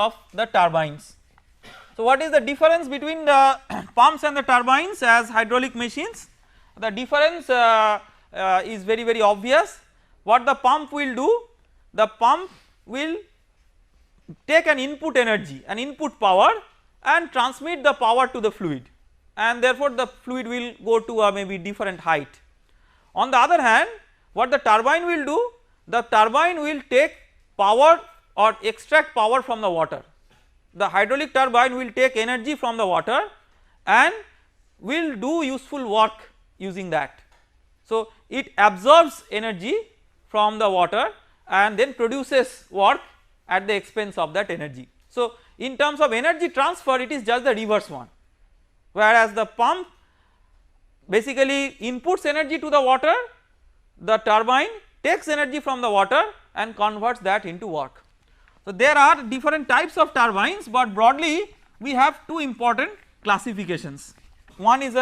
of the turbines. So what is the difference between the pumps and the turbines as hydraulic machines? The difference is very obvious. What the pump will do, the pump will take an input energy, an input power, and transmit the power to the fluid, and therefore the fluid will go to a maybe different height. On the other hand, what the turbine will do, the turbine will take power or extract power from the water. The hydraulic turbine will take energy from the water and will do useful work using that. So it absorbs energy from the water and then produces work at the expense of that energy. So in terms of energy transfer, it is just the reverse one, whereas the pump basically inputs energy to the water, the turbine takes energy from the water and converts that into work. So there are different types of turbines, but broadly we have two important classifications. One is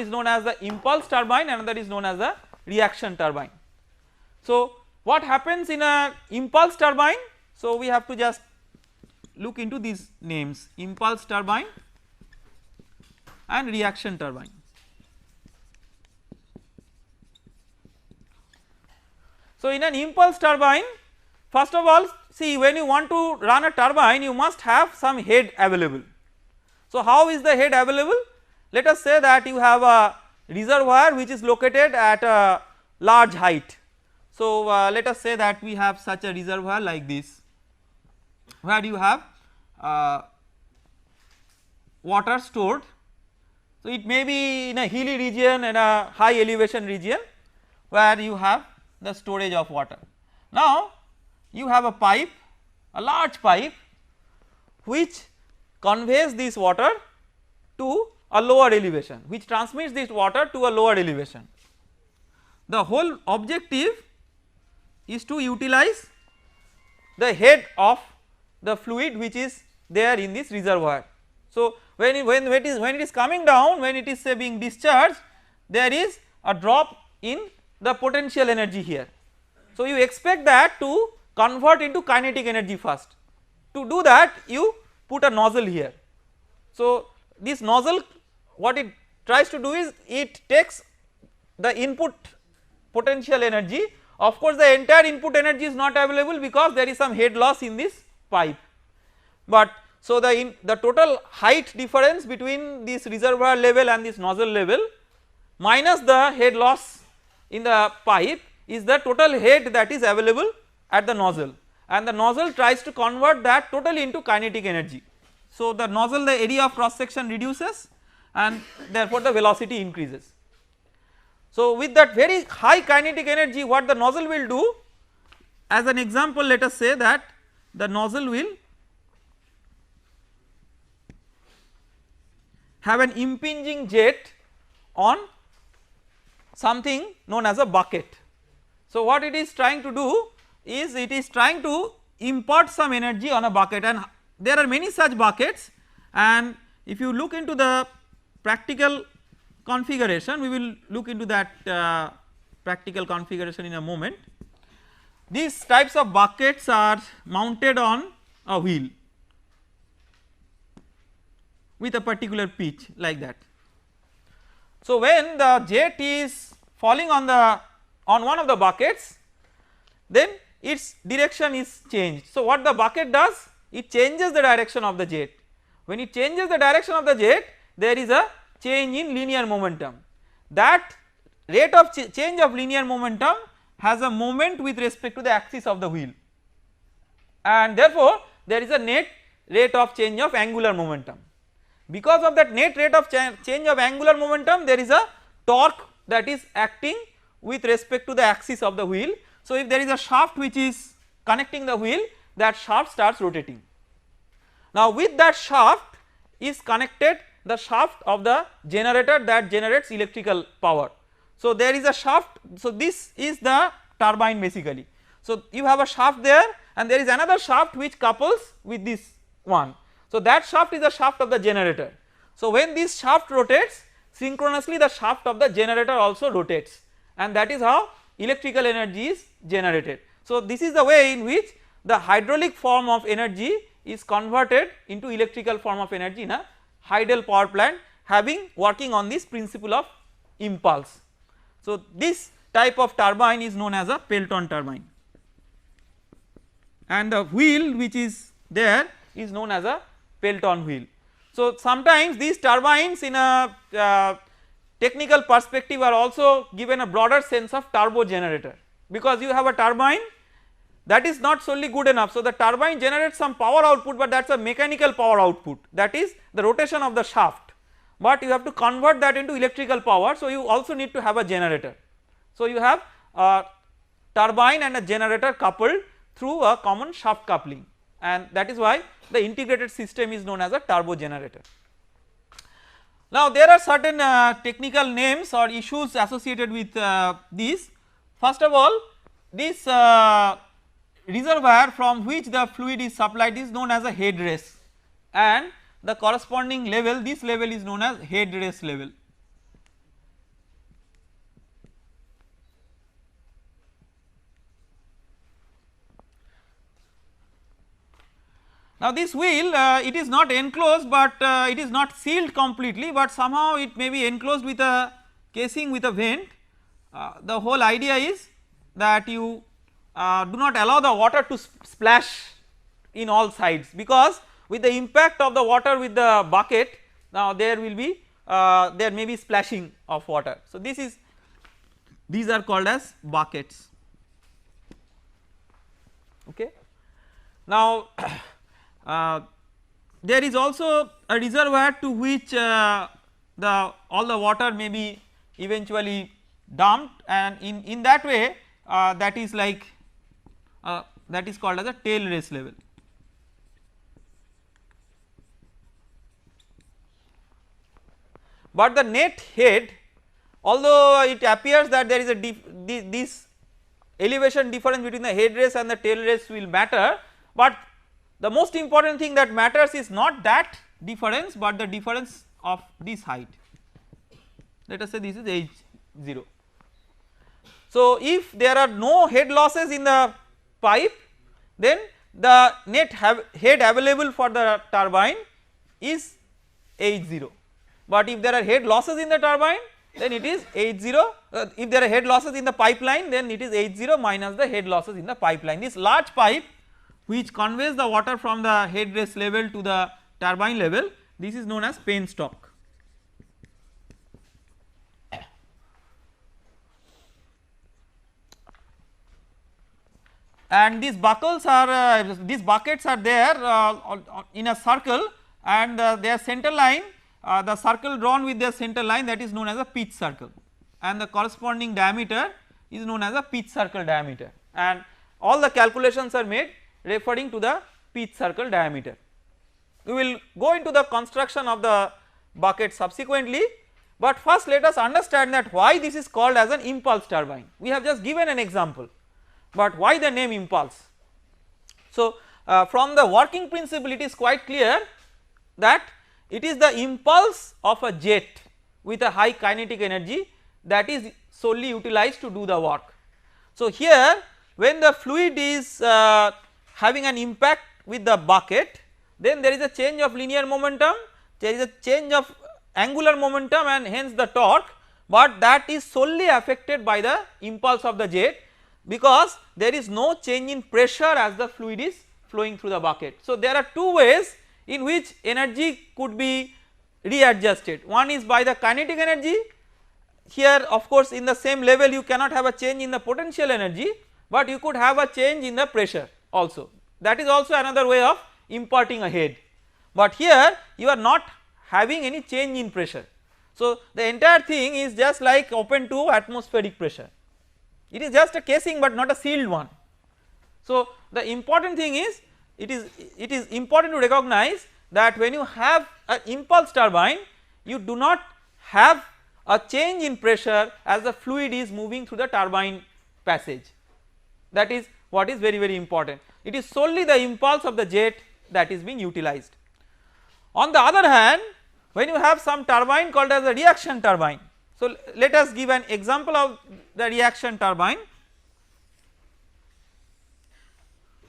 known as the impulse turbine, another is known as the reaction turbine. So what happens in a impulse turbine? So we have to just look into these names, impulse turbine and reaction turbine. So in an impulse turbine, first of all, see, when you want to run a turbine, you must have some head available. So how is the head available? Let us say that you have a reservoir which is located at a large height. So let us say that we have such a reservoir like this, where you have water stored. So it may be in a hilly region and a high elevation region where you have the storage of water. Now you have a pipe, a large pipe which conveys this water to a lower elevation, which transmits this water to a lower elevation. The whole objective is to utilize the head of the fluid which is there in this reservoir. So when it is coming down, when it is say being discharged, there is a drop in the potential energy here. So you expect that to convert into kinetic energy first. To do that, you put a nozzle here. So this nozzle, what it tries to do is it takes the input potential energy. Of course the entire input energy is not available because there is some head loss in this pipe, but so the total height difference between this reservoir level and this nozzle level minus the head loss in the pipe is the total head that is available at the nozzle, and the nozzle tries to convert that totally into kinetic energy. So the nozzle, the area of cross section reduces and therefore the velocity increases. So with that very high kinetic energy, what the nozzle will do, as an example, let us say that the nozzle will have an impinging jet on something known as a bucket. So what it is trying to do is it is trying to impart some energy on a bucket, and there are many such buckets, and if you look into the practical configuration, we will look into that practical configuration in a moment. These types of buckets are mounted on a wheel with a particular pitch like that. So when the jet is falling on one of the buckets, then its direction is changed. So what the bucket does, it changes the direction of the jet. When it changes the direction of the jet, there is a change in linear momentum. That rate of change of linear momentum has a moment with respect to the axis of the wheel, and therefore there is a net rate of change of angular momentum. Because of that net rate of change of angular momentum, there is a torque that is acting with respect to the axis of the wheel. So if there is a shaft which is connecting the wheel, that shaft starts rotating. Now with that shaft is connected the shaft of the generator that generates electrical power. So there is a shaft, so this is the turbine basically. So you have a shaft there and there is another shaft which couples with this one. So that shaft is the shaft of the generator. So when this shaft rotates, synchronously the shaft of the generator also rotates, and that is how electrical energy is generated. So this is the way in which the hydraulic form of energy is converted into electrical form of energy in a Hydel power plant having working on this principle of impulse. So this type of turbine is known as a Pelton turbine, and the wheel which is there is known as a Pelton wheel. So sometimes these turbines in a technical perspective are also given a broader sense of turbo generator, because you have a turbine that is not solely good enough. So the turbine generates some power output, but that is a mechanical power output, that is the rotation of the shaft, but you have to convert that into electrical power. So you also need to have a generator. So you have a turbine and a generator coupled through a common shaft coupling, and that is why the integrated system is known as a turbo generator. Now there are certain technical names or issues associated with these. First of all, this reservoir from which the fluid is supplied is known as a head race, and the corresponding level, this level is known as head race level. Now this wheel it is not enclosed, but it is not sealed completely, but somehow it may be enclosed with a casing with a vent. The whole idea is that you do not allow the water to splash in all sides, because with the impact of the water with the bucket, now there will be there may be splashing of water. So this is, these are called as buckets. Okay. Now there is also a reservoir to which all the water may be eventually dumped, and in that way that is like that is called as a tail race level. But the net head, although it appears that there is a this elevation difference between the head race and the tail race will matter, but the most important thing that matters is not that difference, but the difference of this height. Let us say this is H0. So if there are no head losses in the pipe, then the net head available for the turbine is H0, but if there are head losses in the turbine, then it is H0, if there are head losses in the pipeline, then it is H0 minus the head losses in the pipeline. This large pipe which conveys the water from the head race level to the turbine level, this is known as penstock. And these buckles are these buckets are there in a circle, and their center line, the circle drawn with their center line, that is known as a pitch circle, and the corresponding diameter is known as a pitch circle diameter, and all the calculations are made referring to the pitch circle diameter. We will go into the construction of the bucket subsequently, but first let us understand that why this is called as an impulse turbine. We have just given an example, but why the name impulse? So from the working principle it is quite clear that it is the impulse of a jet with a high kinetic energy that is solely utilized to do the work. So here when the fluid is having an impact with the bucket, then there is a change of linear momentum, there is a change of angular momentum, and hence the torque, but that is solely affected by the impulse of the jet, because there is no change in pressure as the fluid is flowing through the bucket. So there are two ways in which energy could be readjusted. One is by the kinetic energy. Here of course in the same level you cannot have a change in the potential energy, but you could have a change in the pressure also. That is also another way of imparting a head, but here you are not having any change in pressure. So the entire thing is just like open to atmospheric pressure, it is just a casing but not a sealed one. So the important thing is, it is important to recognize that when you have an impulse turbine, you do not have a change in pressure as the fluid is moving through the turbine passage. That is what is very important. It is solely the impulse of the jet that is being utilized. On the other hand, when you have some turbine called as a reaction turbine, so let us give an example of the reaction turbine.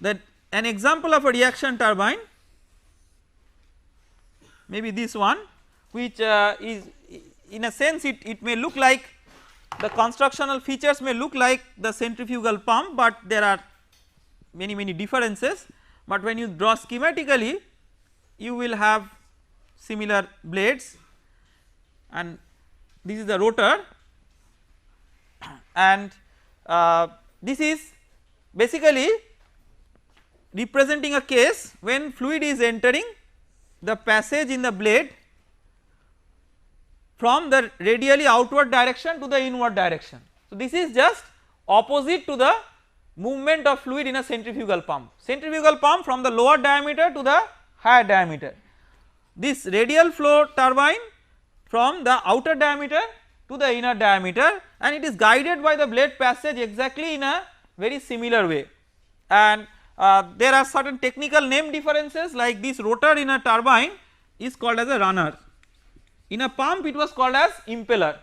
That an example of a reaction turbine maybe this one, which is in a sense it may look like, the constructional features may look like the centrifugal pump, but there are many differences, but when you draw schematically you will have similar blades, and this is the rotor, and this is basically representing a case when fluid is entering the passage in the blade from the radially outward direction to the inward direction. So, this is just opposite to the movement of fluid in a centrifugal pump. Centrifugal pump from the lower diameter to the higher diameter. This radial flow turbine from the outer diameter to the inner diameter, and it is guided by the blade passage exactly in a very similar way. And there are certain technical name differences, like this rotor in a turbine is called as a runner, in a pump it was called as impeller.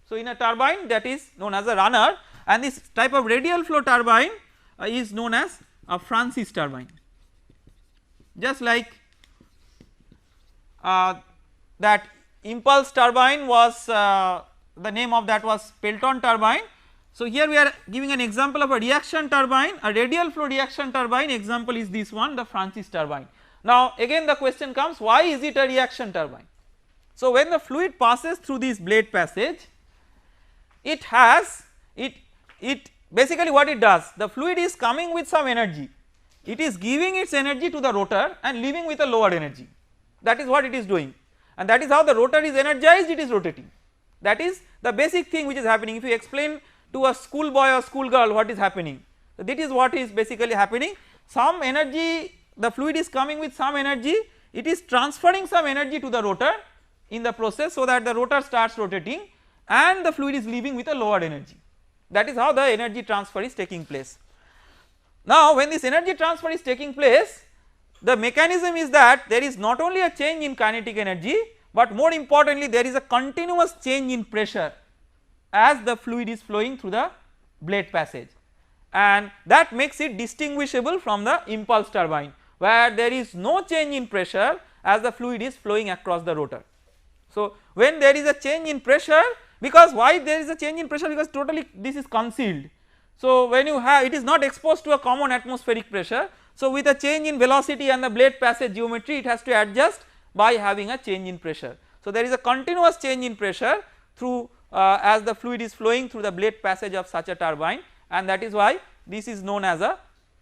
So, in a turbine that is known as a runner, and this type of radial flow turbine is known as a Francis turbine, just like that impulse turbine was the name of that was Pelton turbine. So, here we are giving an example of a reaction turbine, a radial flow reaction turbine, example is this one, the Francis turbine. Now, again the question comes, why is it a reaction turbine? So, when the fluid passes through this blade passage, it has it basically what it does, the fluid is coming with some energy, it is giving its energy to the rotor and leaving with a lower energy, that is what it is doing, and that is how the rotor is energized, it is rotating. That is the basic thing which is happening. If you explain to a school boy or school girl what is happening, so that is what is basically happening, some energy, the fluid is coming with some energy, it is transferring some energy to the rotor in the process, so that the rotor starts rotating and the fluid is leaving with a lower energy. That is how the energy transfer is taking place. Now, when this energy transfer is taking place, the mechanism is that there is not only a change in kinetic energy, but more importantly there is a continuous change in pressure as the fluid is flowing through the blade passage, and that makes it distinguishable from the impulse turbine, where there is no change in pressure as the fluid is flowing across the rotor. So, when there is a change in pressure, because why there is a change in pressure, because totally this is concealed. So, when you have, it is not exposed to a common atmospheric pressure. So, with a change in velocity and the blade passage geometry, it has to adjust by having a change in pressure. So, there is a continuous change in pressure through as the fluid is flowing through the blade passage of such a turbine, and that is why this is known as a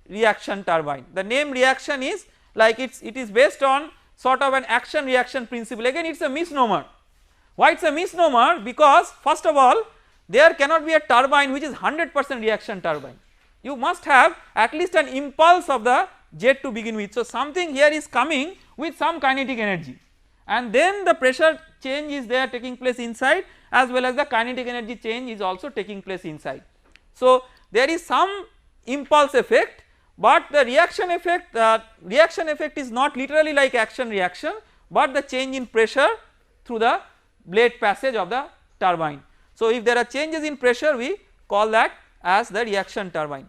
reaction turbine. The name reaction is like it is based on sort of an action reaction principle, again it is a misnomer. Why it is a misnomer? Because first of all there cannot be a turbine which is 100% reaction turbine, you must have at least an impulse of the jet to begin with. So, something here is coming with some kinetic energy, and then the pressure change is there taking place inside, as well as the kinetic energy change is also taking place inside. So, there is some impulse effect, but the reaction effect is not literally like action reaction, but the change in pressure through the blade passage of the turbine. So, if there are changes in pressure, we call that as the reaction turbine.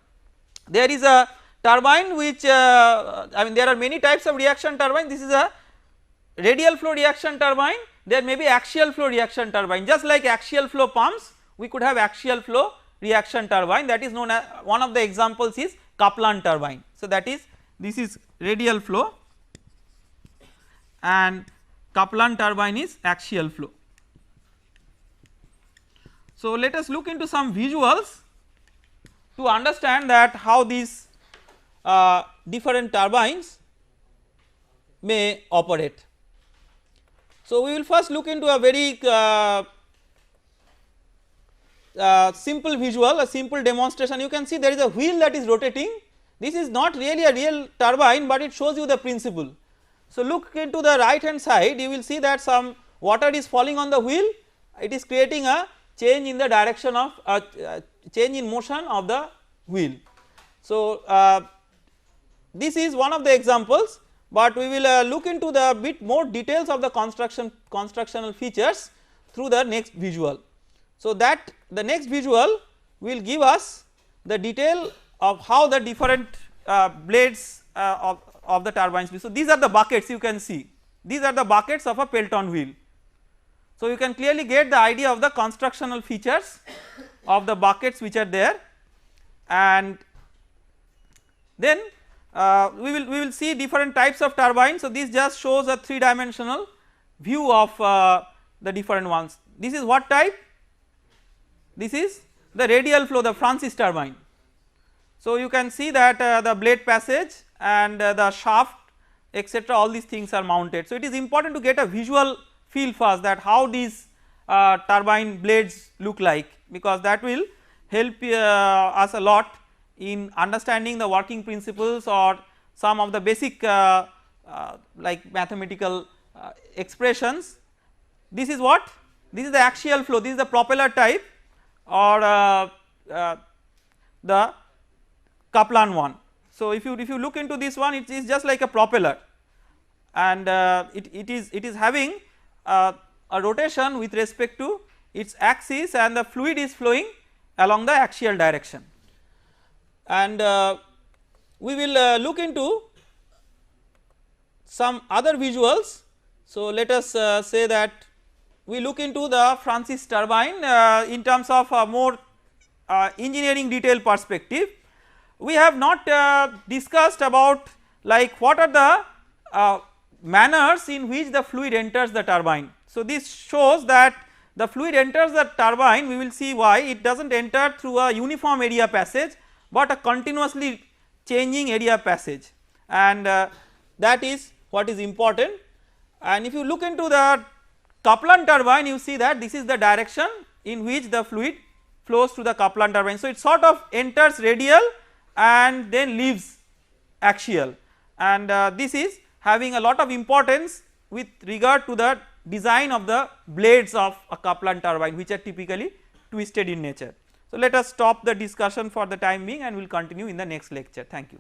There is a turbine which I mean there are many types of reaction turbine. This is a radial flow reaction turbine, there may be axial flow reaction turbine, just like axial flow pumps we could have axial flow reaction turbine, that is known as, one of the examples is Kaplan turbine. So, that is, this is radial flow and Kaplan turbine is axial flow. So, let us look into some visuals to understand that how these different turbines may operate. So, we will first look into a very simple visual, a simple demonstration. You can see there is a wheel that is rotating. This is not really a real turbine, but it shows you the principle. So, look into the right hand side, you will see that some water is falling on the wheel, it is creating a change in the direction of change in motion of the wheel. So, this is one of the examples, but we will look into the bit more details of the constructional features through the next visual. So, that the next visual will give us the detail of how the different blades of the turbines be. So, these are the buckets, you can see these are the buckets of a Pelton wheel. So, you can clearly get the idea of the constructional features of the buckets which are there, and then we will see different types of turbines. So, this just shows a 3 dimensional view of the different ones. This is what type? This is the radial flow, the Francis turbine. So, you can see that the blade passage and the shaft etc., all these things are mounted. So, it is important to get a visual feel first that how these turbine blades look like, because that will help us a lot in understanding the working principles or some of the basic like mathematical expressions. This is what? This is the axial flow, this is the propeller type or the Kaplan one. So, if you look into this one, it is just like a propeller, and it is having a rotation with respect to its axis, and the fluid is flowing along the axial direction. And we will look into some other visuals. So, let us say that we look into the Francis turbine in terms of a more engineering detail perspective. We have not discussed about like what are the manners in which the fluid enters the turbine. So, this shows that the fluid enters the turbine, we will see why it does not enter through a uniform area passage, but a continuously changing area passage, and that is what is important. And if you look into the Kaplan turbine, you see that this is the direction in which the fluid flows through the Kaplan turbine. So, it sort of enters radial and then leaves axial, and this is having a lot of importance with regard to the design of the blades of a Kaplan turbine, which are typically twisted in nature. So, let us stop the discussion for the time being and we will continue in the next lecture. Thank you.